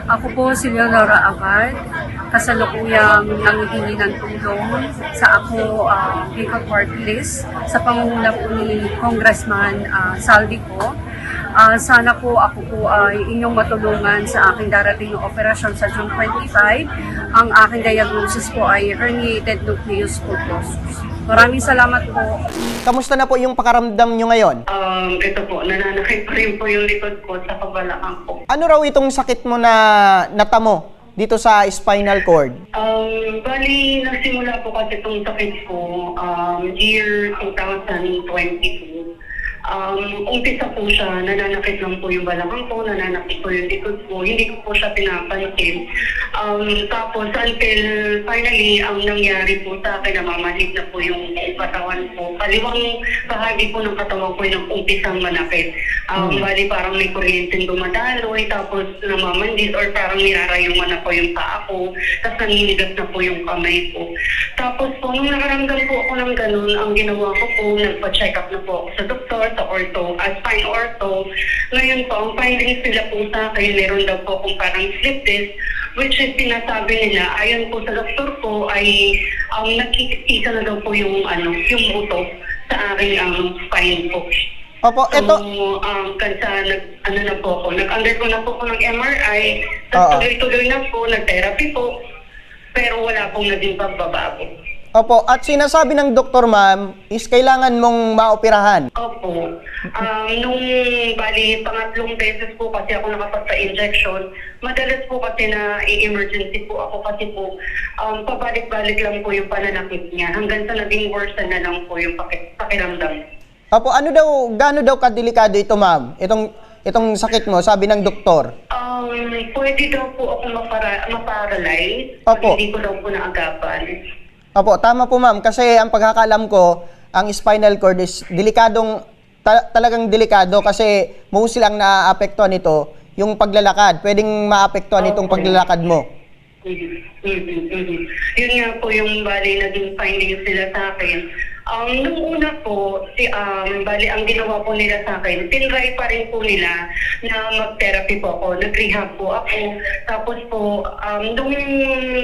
Ako po si Leonora Abad, kasalukuyang nanghihingi ng tulong sa ako Bicol Party List sa pangunguna po ni Congressman Saldi ko. Sana po ako po ay inyong matulungan sa aking darating na operasyon sa June 25. Ang aking diagnosis po ay herniated nucleus pulposus. Maraming salamat po. Kamusta na po yung pakaramdam nyo ngayon? Ito po, nananakit pa rin po yung likod ko sa kabalakang ko. Ano raw itong sakit mo na natamo dito sa spinal cord? Bali, nagsimula po kasi itong sakit ko year 2022. Umpisa po siya, nananakit lang po yung balakang ko, nananakit po yung likod ko, hindi ko po siya pinapansin. Tapos until finally, ang nangyari po sa akin, namamalig na po yung katawan ko. Kaliwang bahagi po ng katawan ko yung umpisang manakit. Bali parang may kuryenteng dumadaloy, tapos namamandis or parang nirarayungan na po yung paa ko, tapos naninigas na po yung kamay ko. Tapos po, nung nakaramdam po ako ng ganun, ang ginawa ko po, nagpa-check up na po ako sa doktor, sa ortho, spine ortho. Ngayon po, ang findings nila po sa akin, meron daw po akong parang slip disc, which is sinasabi nila, ayon po sa doktor ko, ay nakikita na daw po yung buto sa aking spine po. Opo, So, ito... nag-undergo na po ako ng MRI, tapos tuloy-tuloy na po, nag-therapy po, pero wala pong naging pagbabago. Opo, at sinasabi ng doktor, ma'am, is kailangan mong maoperahan. Opo. Nung bali, pangatlong beses po kasi ako nakapagpa-injection, madalas po kasi na i-emergency po ako kasi po, pabalik-balik lang po yung pananakit niya hanggang sa naging worse na lang po yung pakiramdam. Opo, gaano daw kadelikado ito, ma'am? Itong sakit mo, sabi ng doktor. Pwede daw po ako maparalyze. Opo. Hindi ko daw po naagapan. Opo, tama po, ma'am. Kasi ang pagkakalam ko, ang spinal cord is talagang delikado kasi mostly ang naaapektuhan nito yung paglalakad. Pwedeng maapektuhan itong paglalakad mo. Yun nga po yung bali naging findings nila sa akin. Nung una po, bali ang ginawa po nila sa akin, tinry pa rin po nila na mag-therapy po ako, nag-rehab po ako. Tapos po, nung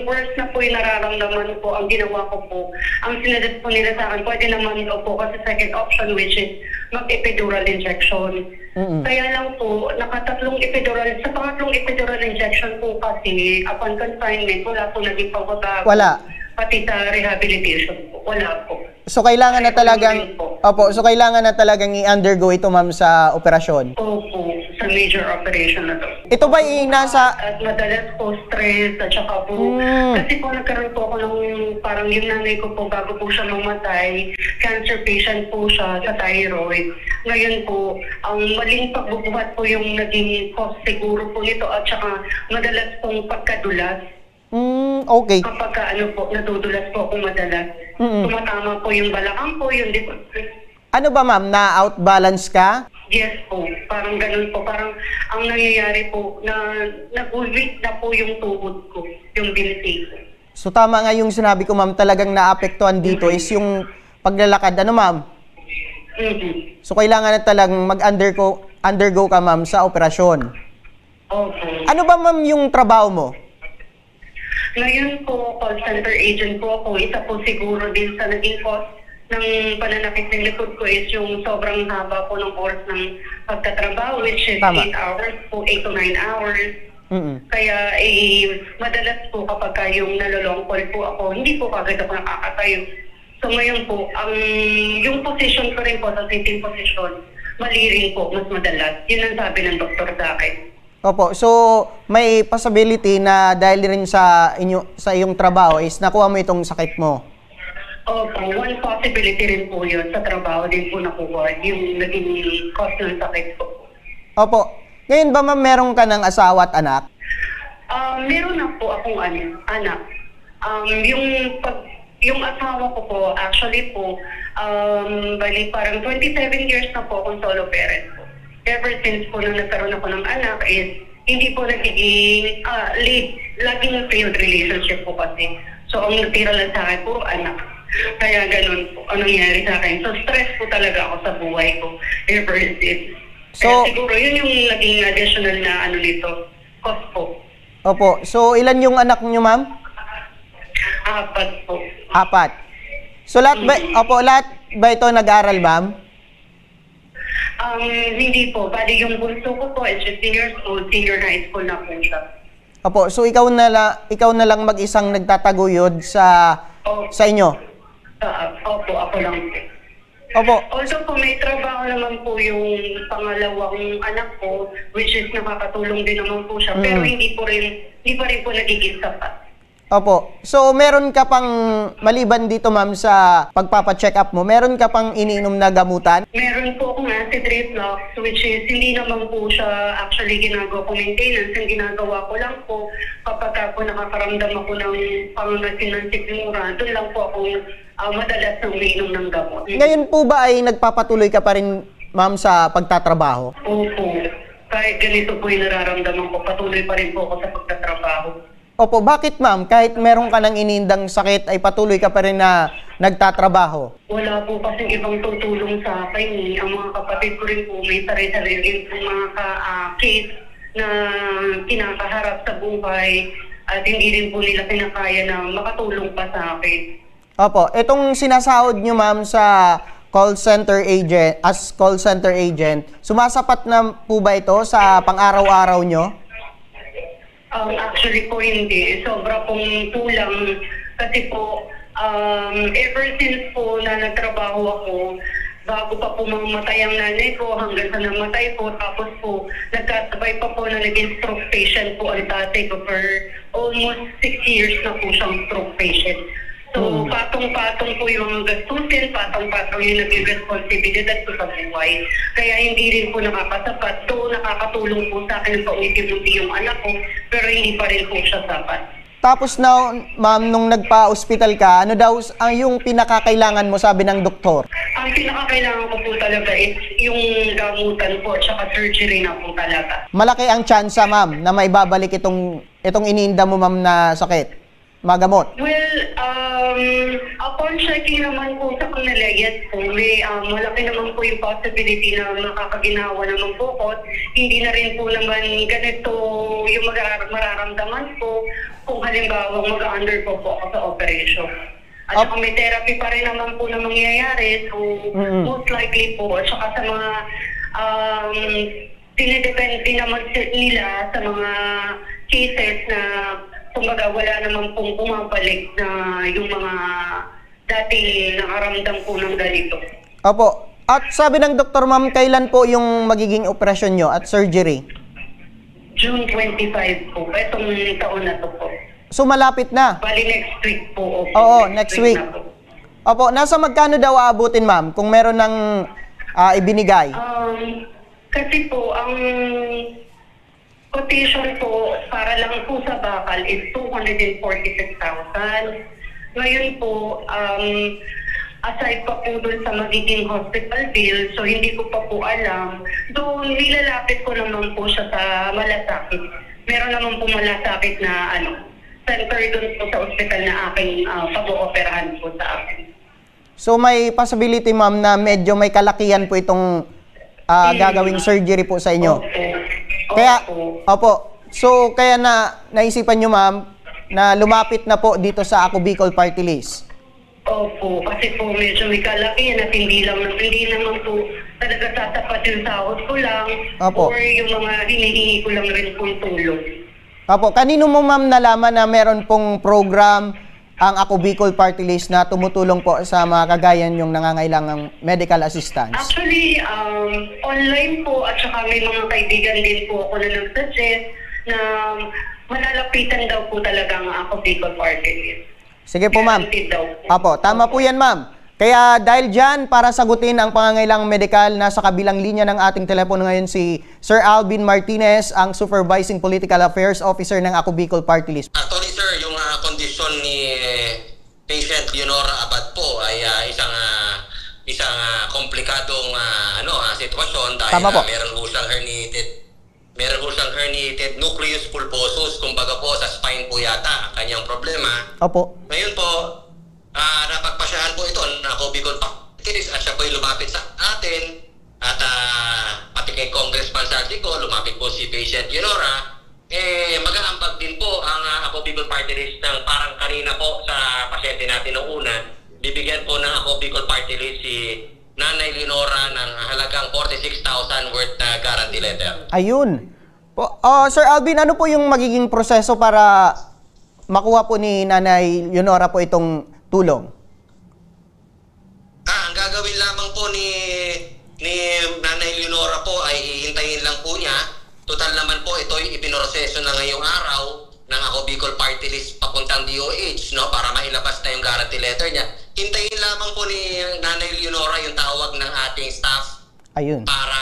worst na po yung nararamdaman ko, ang ginawa ko po, ang sinadad po nila sa akin, pwede naman ito po kasi second option which is mag-epidural injection. Kaya lang po, nakatatlong epidural, sa pangatlong epidural injection po kasi, upon confinement, wala po naging pagbabago. Wala. Pati sa rehabilitation po, wala po. So kailangan na talagang kailangan na talagang i-undergo ito, ma'am, sa operasyon. Opo, sa major operation na to. Ito ba nasa At madalas po stress at saka po kasi po nagkaroon po ako ng parang yung nanay ko po bago po siya mamatay, cancer patient po siya sa thyroid. Ngayon po, ang maling pagbubuhat po yung naging cause siguro po nito at saka madalas pong pagkadulas. Okay. Kapag nadudulas po ako madalas. Tumatama po yung balakang ko, yung likod. Ano ba, ma'am? Na-outbalance ka? Yes po, parang ganun po. Parang ang nangyayari po, na nag-weak na po yung tuhod ko, yung binti ko. So tama nga yung sinabi ko, ma'am, talagang naapektuhan dito is yung paglalakad. Ano, ma'am? So kailangan na talagang undergo ka, ma'am, sa operasyon. Okay. Ano ba, ma'am, yung trabaho mo? Ngayon po, call center agent po ako. Isa po siguro din sa naging cause ng pananakit ng likod ko is yung sobrang haba po ng oras ng pagtatrabaho, which is 8 hours po, 8 to 9 hours. Kaya madalas po kapag yung nalolongkol po ako, hindi po kagad ako nakakatayo. So ngayon po, yung position ko rin po sa sitting position, mali rin po, mas madalas. Yun ang sabi ng doktor sa akin. Opo, so may possibility na dahil rin sa iyong trabaho is nakuha mo itong sakit mo. Opo, one possibility rin po yun. Sa trabaho din po nakuha yung naging cause ng sakit ko. Opo. Ngayon ba, ma'am, meron ka ng asawa at anak? Meron na po akong anak. Yung asawa ko po, actually po, bali parang 27 years na po akong solo parent po. Ever since po nung nagkaroon ako ng anak is hindi po nagiging laging failed relationship po kasi. So ang natira lang sa akin po anak. Kaya ganun po ang nangyari sa akin. So stress po talaga ako sa buhay ko ever since. Kaya siguro yun yung naging additional na nito. Cost po. Opo. So, ilan yung anak niyo, ma'am? 4 po. 4. So, lahat ba, lahat ba ito nag-aral, ma'am? Hindi po. Bali yung bunso ko po is 15 years old, senior high school na po siya. Opo. So, ikaw na lang mag-isang nagtataguyod sa inyo? Opo, ako lang po. Opo. Also po, may trabaho naman po yung pangalawang anak ko, which is nakakatulong din naman po siya. Pero hindi pa rin po nagiging sapat. Opo. So, meron ka pang, maliban dito ma'am sa pagpapacheck up mo, meron ka pang iniinom na gamutan? Meron po akong acid reflux, which is hindi naman po siya actually ginagawa ko maintenance. Ang ginagawa ko lang po, kapag po nakakaramdam ako ng pangangasin ng sikmura, doon lang po ako madalas na umiinom ng gamot. Ngayon po ba ay nagpapatuloy ka pa rin ma'am sa pagtatrabaho? Opo. Kahit ganito po yung nararamdaman ko, patuloy pa rin po ako sa pagtatrabaho. Opo, bakit ma'am? Kahit meron ka ng inindang sakit ay patuloy ka pa rin na nagtatrabaho? Wala po kasing ibang tutulong sa akin. Ang mga kapatid ko rin po may sarili-sarili po mga case na kinakaharap sa buhay at hindi rin po nila kinakaya na makatulong pa sa akin. Opo, itong sinasahod nyo ma'am sa call center agent, as call center agent, sumasapat na po ba ito sa pang-araw-araw nyo? Actually po hindi. Sobra pong kulang kasi po ever since po na nagtrabaho ako, bago pa po mamatay ang nanay ko hanggang sa namatay po, tapos po nagkasabay pa po na naging stroke patient po ang tatay ko for almost 6 years na po siyang stroke patient. So, patong-patong po yung gastusin, patong-patong yung naging responsibilidad ko sa buhay. Kaya hindi rin po nakakasapat. So, nakakatulong po sa akin pa unti-unti yung anak ko, pero hindi pa rin po siya sapat. Tapos na, ma'am, nung nagpa-hospital ka, ano daw ang yung pinakakailangan mo, sabi ng doktor? Ang pinakakailangan ko po talaga is yung gamutan po, tsaka surgery na po talaga. Malaki ang tsansa, ma'am, na maibabalik itong iniinda mo, ma'am, na sakit. Magamot. Well, upon checking naman po sa kanila, yes po, may malaki naman po yung possibility na makakaginawa naman po ko. Hindi na rin po naman ganito yung mararamdaman po kung halimbawa mag-under po ako sa operation. At saka may therapy pa rin naman po na mangyayari, so most likely po, at saka sa mga dinidepende naman nila sa mga cases na kumbaga wala naman pong bumabalik na yung mga dating nakaramdam po ng ganito. Opo. At sabi ng doktor, ma'am, kailan po yung magiging operasyon nyo at surgery? June 25 po. Itong taon na to po. So malapit na? Bali next week po. Opo, Oo, next week. na po. Opo, nasa magkano daw aabutin, ma'am, kung meron ng ibinigay? Kasi po, ang quotation po para lang po sa bakal is 246,000. Ngayon po, aside pa po dun sa magiging hospital bill, so hindi ko pa po alam, doon nilalapit ko naman po siya sa malasakit. Meron naman po malasakit na center dun po sa hospital na aking pag-ooperahan po sa akin. So may possibility, ma'am, na medyo may kalakihan po itong gagawing surgery po sa inyo? Kaya, opo, so kaya naisipan nyo, ma'am, na lumapit na po dito sa Ako Bicol Party List? Opo, kasi po medyo may kalakihan at hindi naman po talaga tatapat yung sahod ko lang. Opo. Or yung mga hinihingi ko lang rin pong tulong. Opo, kanino mo, ma'am, nalaman na meron pong program ang Ako Bicol Party List na tumutulong po sa mga kagayan yung nangangailangang medical assistance? Actually, online po at saka may mga kaibigan din po ako na nag-suggest na malalapitan daw po talaga ang Ako Bicol Party List. Sige po, ma'am. Guaranteed daw po. Opo, tama po yan, ma'am. Kaya dahil dyan, para sagutin ang pangangailangang medikal, nasa kabilang linya ng ating telepono ngayon si Sir Alvin Martinez, ang Supervising Political Affairs Officer ng Ako Bicol Party List. Actually, sir, yung kondisyon ni patient Leonora Abad po ay isang komplikadong sitwasyon dahil Tama po. meron po siyang herniated nucleus pulposus, kumbaga po sa spine po yata ang kanyang problema. Opo. Ngayon po, napagpasyahan po ito ng Ako Bicol Party List at siya po lumapit sa atin at pati kay Congressman Saldico, lumapit po si patient Leonora mag-aambag din po ang Ako Bicol Party List ng parang kanina po sa pasyente natin noong una. Bibigyan po ng Ako Bicol Party List si Nanay Leonora ng halagang 46,000 worth na guarantee letter. Ayun. Sir Alvin, ano po yung magiging proseso para makuha po ni Nanay Leonora po itong tulong? Ang gagawin lamang po ni Nanay Leonora po ay hihintayin lang po niya. Total naman po ito ipinoroseso na ngayong araw ng Ako Bicol Party List papuntang DOH, no, para mailabas na yung guarantee letter niya. Hintayin lamang po ni Nanay Leonora yung tawag ng ating staff. Ayun. Para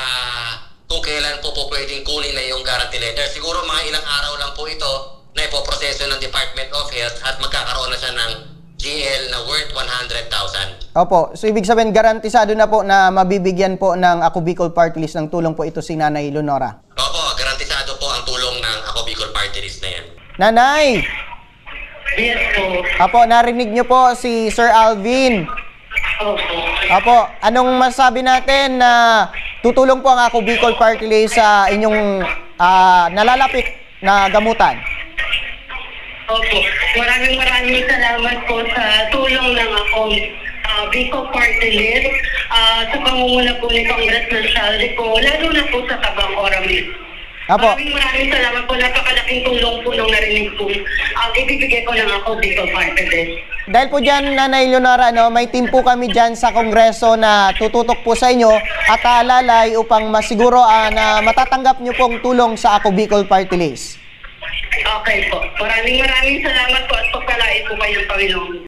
kung kailan po pwedeng kunin na yung guarantee letter. Siguro mga ilang araw lang po ito na ipoproseso ng Department of Health at magkakaroon na siya ng GL na worth 100,000. Opo. So, ibig sabihin, garantisado na po na mabibigyan po ng Ako Bicol Party List ng tulong po ito si Nanay Leonora. Opo, garantisado po ang tulong ng Ako Bicol Party List na yan. Nanay! Yes po. Apo, narinig niyo po si Sir Alvin. Opo. Apo, anong masabi natin na tutulong po ang Ako Bicol Party List sa inyong nalalapit na gamutan? Opo. Maraming salamat po sa tulong ng Ako Bicol Party List sa pangunguna po ni Congressman Saldi po, lalo na po sa Tabang Oramis. Apo. Maraming salamat po. Napakalaking tulong po nung narinig po. Ibibigay ko ng Ako Bicol Party List. Dahil po dyan, Nanay Leonora, may team po kami dyan sa Kongreso na tututok po sa inyo at aalalay upang masiguro na matatanggap nyo pong tulong sa Ako Bicol Party List. Okay po. Maraming salamat po at pagpalain po kayong Panginoon.